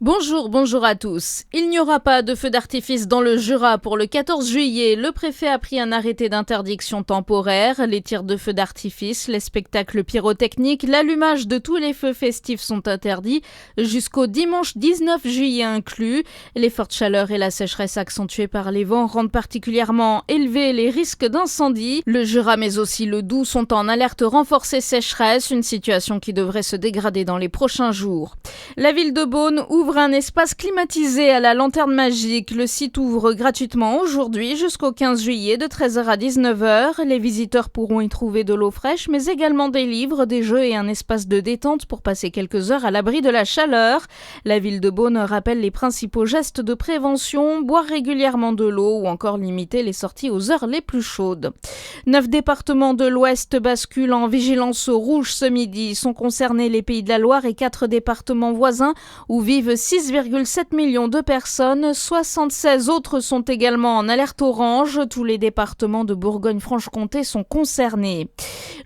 Bonjour à tous. Il n'y aura pas de feu d'artifice dans le Jura pour le 14 juillet. Le préfet a pris un arrêté d'interdiction temporaire. Les tirs de feux d'artifice, les spectacles pyrotechniques, l'allumage de tous les feux festifs sont interdits jusqu'au dimanche 19 juillet inclus. Les fortes chaleurs et la sécheresse accentuée par les vents rendent particulièrement élevés les risques d'incendie. Le Jura mais aussi le Doubs sont en alerte renforcée sécheresse, une situation qui devrait se dégrader dans les prochains jours. La ville de Beaune ouvre un espace climatisé à la Lanterne Magique. Le site ouvre gratuitement aujourd'hui jusqu'au 15 juillet de 13h à 19h. Les visiteurs pourront y trouver de l'eau fraîche, mais également des livres, des jeux et un espace de détente pour passer quelques heures à l'abri de la chaleur. La ville de Beaune rappelle les principaux gestes de prévention, boire régulièrement de l'eau ou encore limiter les sorties aux heures les plus chaudes. 9 départements de l'Ouest basculent en vigilance rouge ce midi. Sont concernés les Pays de la Loire et 4 départements voisins où vivent 6,7 millions de personnes. 76 autres sont également en alerte orange. Tous les départements de Bourgogne-Franche-Comté sont concernés.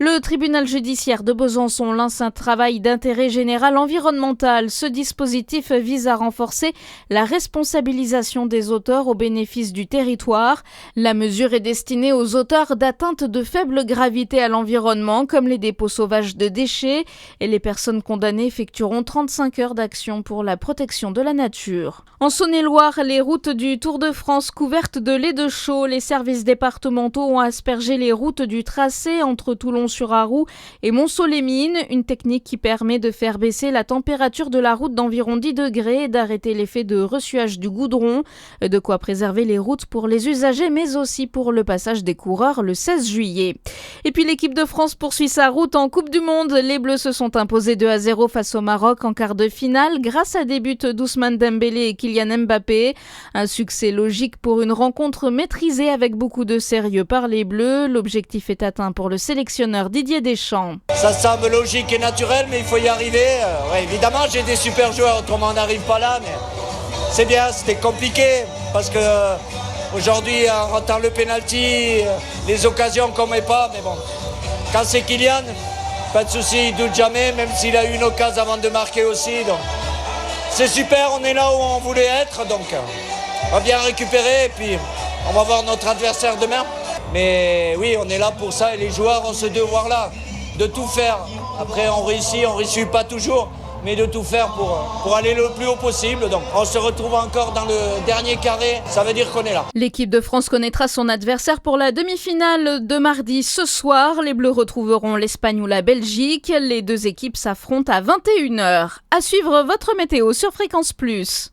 Le tribunal judiciaire de Besançon lance un travail d'intérêt général environnemental. Ce dispositif vise à renforcer la responsabilisation des auteurs au bénéfice du territoire. La mesure est destinée aux auteurs d'atteintes de faible gravité à l'environnement, comme les dépôts sauvages de déchets, et les personnes condamnées effectueront 35 heures d'action pour la protection de la nature. En Saône-et-Loire, les routes du Tour de France couvertes de lait de chaux, les services départementaux ont aspergé les routes du tracé entre Toulon-sur-Arroux et Montceau-les-Mines, une technique qui permet de faire baisser la température de la route d'environ 10 degrés et d'arrêter l'effet de ressuage du goudron, de quoi préserver les routes pour les usagers mais aussi pour le passage des coureurs le 16 juillet. Et puis l'équipe de France poursuit sa route en Coupe du Monde. Les Bleus se sont imposés 2-0 face au Maroc en quart de finale grâce à des buts d'Ousmane Dembélé et Kylian Mbappé. Un succès logique pour une rencontre maîtrisée avec beaucoup de sérieux par les Bleus. L'objectif est atteint pour le sélectionneur Didier Deschamps. Ça semble logique et naturel, mais il faut y arriver. Ouais, évidemment, j'ai des super joueurs, autrement on n'arrive pas là, mais c'est bien, c'était compliqué parce que aujourd'hui, en ratant le penalty, les occasions qu'on met pas, mais bon, quand c'est Kylian, pas de souci, il doute jamais, même s'il a eu une occasion avant de marquer aussi. Donc c'est super, on est là où on voulait être, donc on va bien récupérer et puis on va voir notre adversaire demain. Mais oui, on est là pour ça et les joueurs ont ce devoir-là, de tout faire. Après on réussit pas toujours, mais de tout faire pour aller le plus haut possible. Donc on se retrouve encore dans le dernier carré, ça veut dire qu'on est là. L'équipe de France connaîtra son adversaire pour la demi-finale de mardi ce soir. Les Bleus retrouveront l'Espagne ou la Belgique. Les deux équipes s'affrontent à 21h. À suivre votre météo sur Fréquence Plus.